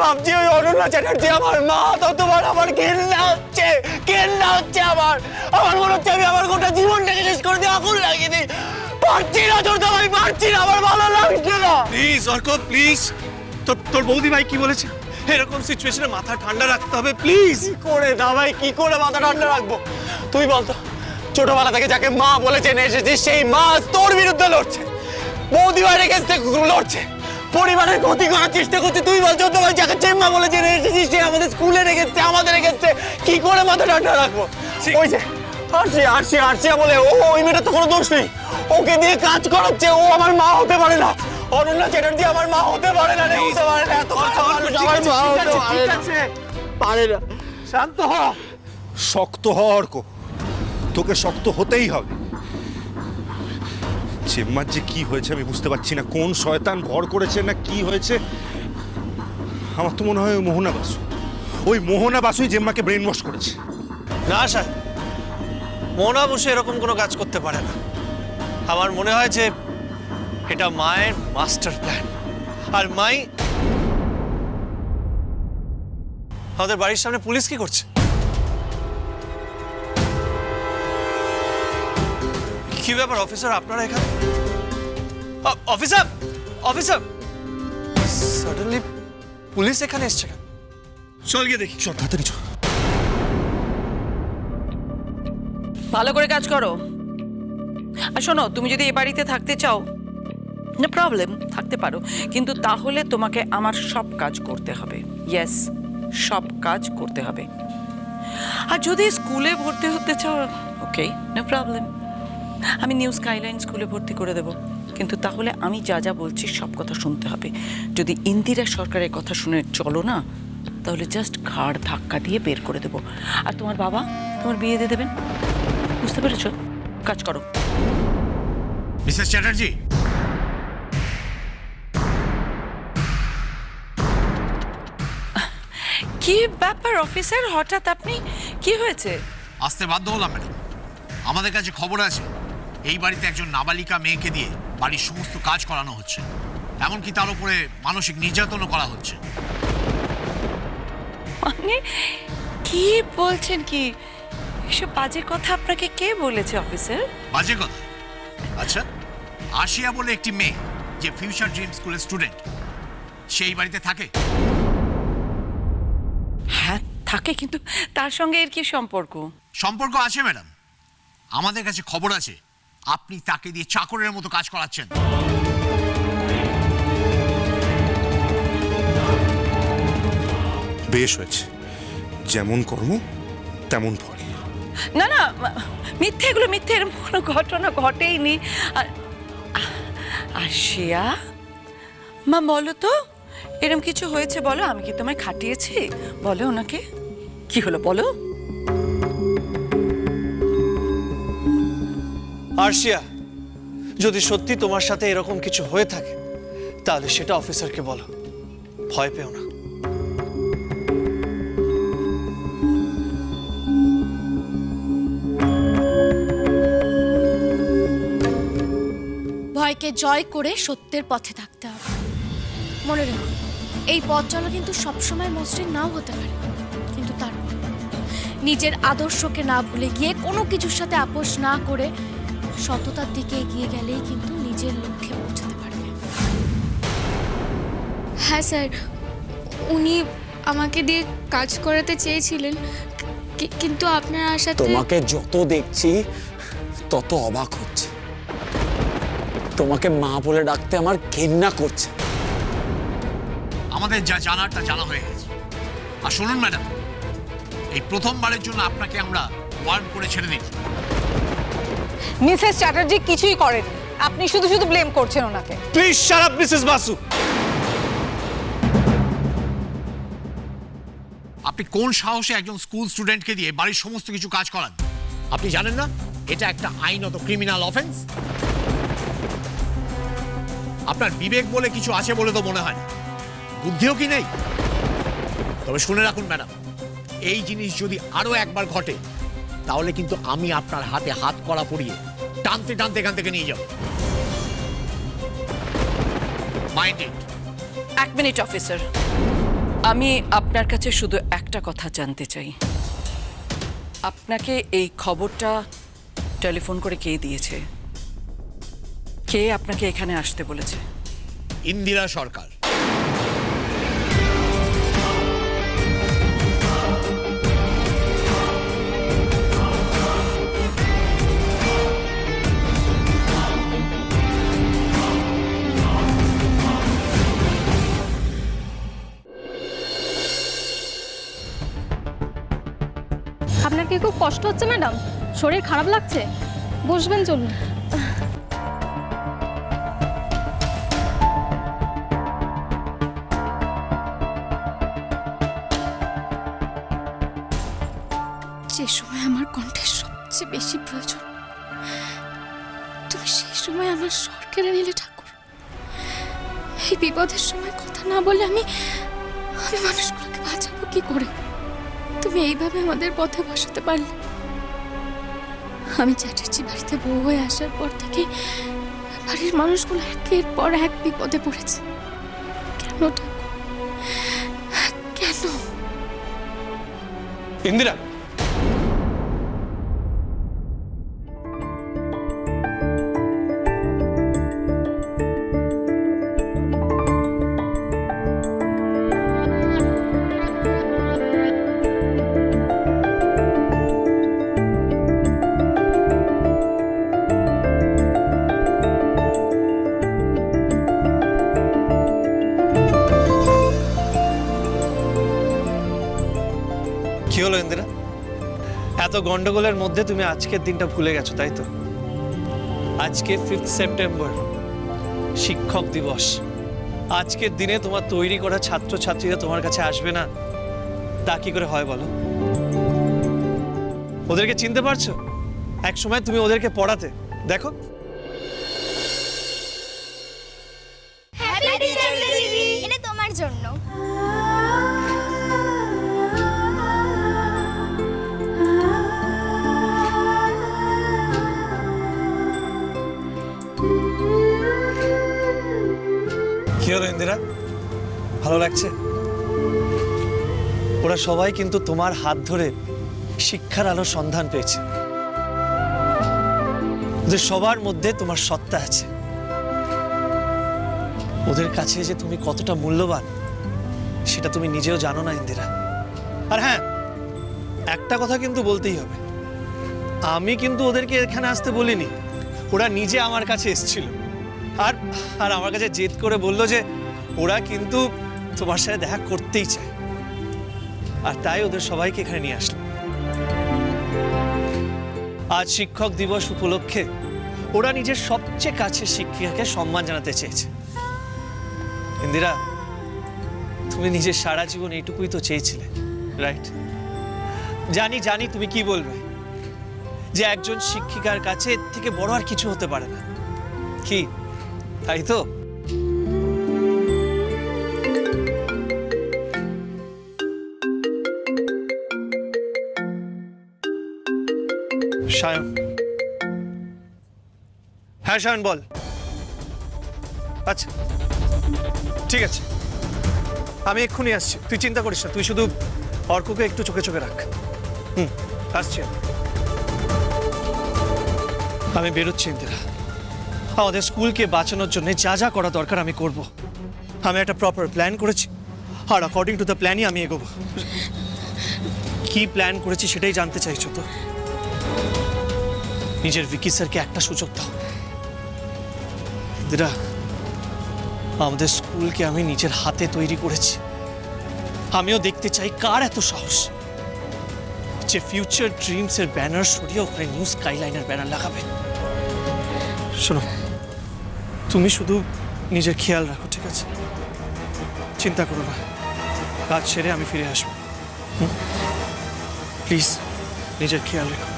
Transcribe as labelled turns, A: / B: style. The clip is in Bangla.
A: ভাবছি ওই অনন্যা চ্যাটার্জি আমার মা, ততবার আমার ঘেন্না হচ্ছে আমার। আমার মনে হচ্ছে আমি আমার গোটা জীবনটাকে শেষ করে দিয়ে আগুন লাগিয়ে দিই। পারছি না ছোট ভাই, পারছি না, আমার ভালো লাগছে না।
B: Please Arko, please. তোর বৌদি ভাই কি বলেছে? এরকম সিচুয়েশনে মাথা ঠান্ডা রাখতে হবে, প্লিজ।
A: কি করে দা ভাই, কি করে মাথা ঠান্ডা রাখবো? তুই বলতো, ছোটবেলা থেকে যাকে মা বলে জেনে এসেছিস সেই মা তোর বিরুদ্ধে লড়ছে, বৌদি ভাইয়ের এগেন্স্টে লড়ছে, পরিবারের ক্ষতি করার চেষ্টা করছে। তুই বলছো তো ভাই, যাকে চেম্মা বলে জেনে এসেছিস সে আমাদের স্কুলের এগেন্স্টে, আমাদের এগেন্স্টে। কি করে মাথা ঠান্ডা রাখবো? ওই যে আরশিয়া বলে, ওই মেয়েটা তো কোনো দোষ নেই, ওকে দিয়ে কাজ করাচ্ছে। ও আমার মা হতে পারে না। অনন্যা চ্যাটার্জি আমার মা হতে পারে না, হতে পারে না। এত কথা মানুষ আমার মা হতে পারে না।
B: শান্ত হ।
C: শক্ত হ অর্ক, তোকে শক্ত হতেই হবে। চেম্মার যে কি হয়েছে আমি বুঝতে পারছি না, কোন শয়তান ভর করেছে না কি হয়েছে। আমার তো মনে হয় ওই মোহনা বাসুই জেম্মাকে ব্রেন ওয়াশ করেছে।
B: না স্যার, মোনা বসে এরকম কোনো কাজ করতে পারে না। আমার মনে হয় যে এটা মায়ের মাস্টার প্ল্যান। আর মাই আমাদের বাড়ির সামনে পুলিশ কি করছে? কি ব্যাপার অফিসার, আপনারা এখানে? অফিসার অফিসার সাডেনলি পুলিশ এখানে এসছে কেন? চল গিয়ে দেখি।
C: চল তাড়াতাড়ি চল।
D: ভালো করে কাজ করো। আর শোনো, তুমি যদি এ বাড়িতে থাকতে চাও, নো প্রবলেম, থাকতে পারো, কিন্তু তাহলে তোমাকে আমার সব কাজ করতে হবে। ইয়েস, সব কাজ করতে হবে। আর যদি স্কুলে ভর্তি হতে চাও, ওকে, নো প্রবলেম, আমি নিউ স্কাইলাইন স্কুলে ভর্তি করে দেব। কিন্তু তাহলে আমি যা যা বলছি সব কথা শুনতে হবে। যদি ইন্দিরা সরকারের কথা শুনে চলো না, তাহলে জাস্ট ঘাড় ধাক্কা দিয়ে বের করে দেবো। আর তোমার বাবা তোমার বিয়ে দিয়ে দেবেন। বুঝতে পেরেছ? কাজ করো।
E: মিসেস চ্যাটার্জি,
D: কি ব্যাপার অফিসার, হঠাৎ আপনি? কি হয়েছে?
E: আসতে বাধ্য হলাম ম্যাডাম। আমাদের কাছে খবর আছে এই বাড়িতে একজন নাবালিকা মেয়েকে দিয়ে বাড়ির সমস্ত কাজ করানো হচ্ছে, এমনকি তার উপরে মানসিক নির্যাতনও করা হচ্ছে।
D: মানে কি বলছেন? কি এসব বাজে কথা আপনাকে কে বলেছে অফিসার?
E: বাজে কথা? আচ্ছা, আশিয়া বলে একটি মেয়ে যে ফিউচার ড্রিম স্কুলের স্টুডেন্ট, সেই বাড়িতে থাকে?
D: হ্যাঁ থাকে, কিন্তু তার সঙ্গে এর কি সম্পর্ক?
E: সম্পর্ক আছে ম্যাডাম। আমাদের কাছে খবর আছে আপনি তাকে দিয়ে চাকরের মতো কাজ করাচ্ছেন।
C: বেশ হয়েছে, যেমন কর্ম তেমন ফল।
D: না না, মিথ্যে, এগুলো মিথ্যে, এরকম কোনো ঘটনা ঘটেইনি। আশিয়া মা, বলো তো এরকম কিছু হয়েছে বলো। আমি কি তোমায় খাটিয়েছি? বলো ওনাকে কি হলো, বলো।
B: আরশিয়া, যদি সত্যি তোমার সাথে এরকম কিছু হয়ে থাকে তাহলে সেটা অফিসারকে বলো, ভয় পেও না।
F: ভয়কে জয় করে সত্যের পথে থাকতে হবে। মনে রেখো, এই পথ চলা কিন্তু সবসময় মসৃণ নাও হতে পারে, কিন্তু তারপর নিজের আদর্শকে না ভুলে গিয়ে কোনো কিছুর সাথে আপোষ না করে সততার দিকে এগিয়ে গেলেই কিন্তু নিজের লক্ষ্যে পৌঁছাতে পারবে।
G: হ্যাঁ স্যার, উনি আমাকে দিয়ে কাজ করাতে চেয়েছিলেন, কিন্তু আপনার আশাতে
A: তোমাকে যত দেখছি তত অবাক হচ্ছে। তোমাকে মা বলে ডাকতে আমার ঘেন্না করছে।
E: আমাদের যা জানার তা জানা হয়ে গেছে। আর শুনুন ম্যাডাম, এই প্রথমবারের জন্য আপনাকে আমরা ওয়ার্ন করে ছেড়ে দিচ্ছি।
H: মিসেস চ্যাটার্জি কিছুই করেন, আপনি শুধু শুধু ব্লেম করছেন ওনাকে।
B: Please shut up Mrs Basu.
E: আপনি কোন সাহসে একজন স্কুল স্টুডেন্টকে দিয়ে বাড়ির সমস্ত কিছু কাজ করান? আপনি জানেন না এটা একটা আইনত ক্রিমিনাল অফেন্স? আপনার বিবেক বলে কিছু আছে বলে তো মনে হয় না, বুদ্ধিও কি নেই? তবে শুনে রাখুন ম্যাডাম, এই জিনিস যদি আরো একবার ঘটে তাহলে কিন্তু আমি আপনার হাতে হাত কড়া পরিয়ে টানতে টানতে এখান থেকে নিয়ে যাব। Mind it.
D: 1 minute officer. আমি আপনার কাছে শুধু একটা কথা জানতে চাই, আপনাকে এই খবরটা টেলিফোন করে কে দিয়েছে? কে আপনাকে এখানে আসতে বলেছে?
E: ইন্দিরা সরকার।
I: আপনার কি খুব কষ্ট হচ্ছে ম্যাডাম? শরীর খারাপ লাগছে? বসবেন, চলুন।
F: যে সময় আমার কণ্ঠের সবচেয়ে বেশি প্রয়োজন, তুমি সেই সময় আমার স্বর কেড়ে নিলে ঠাকুর। এই বিপদের সময় কথা না বলে আমি মানুষগুলোকে বাঁচাবো কি করে? তুমি এইভাবে আমাদের পথে বসাতে পারলে। আমি চ্যাটার্জি বাড়িতে বউ হয়ে আসার পর থেকে বাড়ির মানুষগুলো একের পর এক বিপদে পড়েছে। কেন ঠাকুর, কেন?
B: ইন্দিরা, কি হলো ইন্দিরা? এত গন্ডগোলের মধ্যে তুমি আজকের দিনটা ভুলে গেছো, তাই তো? আজকে 5 সেপ্টেম্বর, শিক্ষক দিবস। আজকের দিনে তোমার তৈরি করা ছাত্রছাত্রীরা তোমার কাছে আসবে না, তা কি করে হয় বলো? ওদেরকে চিনতে পারছো? এক সময় তুমি ওদেরকে পড়াতে, দেখো।
F: এটা তোমার জন্য।
B: কি হলো ইন্দিরা, ভালো লাগছে? ওরা সবাই কিন্তু তোমার হাত ধরে শিক্ষার আলোর সন্ধান পেয়েছে। ওদের সবার মধ্যে তোমার সত্তা আছে। ওদের কাছে যে তুমি কতটা মূল্যবান সেটা তুমি নিজেও জানো না ইন্দিরা। আর হ্যাঁ, একটা কথা কিন্তু বলতেই হবে, আমি কিন্তু ওদেরকে এখানে আসতে বলিনি, ওরা নিজে আমার কাছে এসেছিল। আর আর আমার কাছে জেদ করে বললো যে ওরা কিন্তু তোমার সাথে দেখা করতেই চায়, আর তাই ওদের সবাইকে এখানে নিয়ে আসলো। আজ শিক্ষক দিবস উপলক্ষে ওরা নিজের সবচেয়ে কাছের শিক্ষিকাকে সম্মান জানাতে চেয়েছে। ইন্দিরা, তুমি নিজের সারা জীবন এইটুকুই তো চেয়েছিলে, রাইট? জানি জানি তুমি কি বলবে, যে একজন শিক্ষিকার কাছে এর থেকে বড় আর কিছু হতে পারে না, কি তাই তো? সায়ন, হ্যাঁ সায়ন বল। আচ্ছা ঠিক আছে, আমি এক্ষুনি আসছি, তুই চিন্তা করিস না, তুই শুধু অর্ককে একটু চোখে চোখে রাখ। আসছি আমি বেরোচ্ছি ইন্দিরা। আমাদের স্কুলকে বাঁচানোর জন্য যা যা করা দরকার আমি করব। আমি একটা প্রপার প্ল্যান করেছি, আর অ্যাকর্ডিং টু দ্য প্ল্যানই আমি এগোবো। কি প্ল্যান করেছি সেটাই জানতে চাইছো তো? নিজের ভিকি স্যারকে একটা সুযোগ দাও ইন্দিরা। আমাদের স্কুলকে আমি নিজের হাতে তৈরি করেছি, আমিও দেখতে চাই কার এত সাহস যে ফিউচার ড্রিমসের ব্যানার সরিয়ে ওখানে নিউ স্কাইলাইনের ব্যানার লাগাবে। শোনো, তুমি শুধু নিজের খেয়াল রাখো, ঠিক আছে? চিন্তা করো না, কাজ সেরে আমি ফিরে আসবো। প্লিজ নিজের খেয়াল রেখো।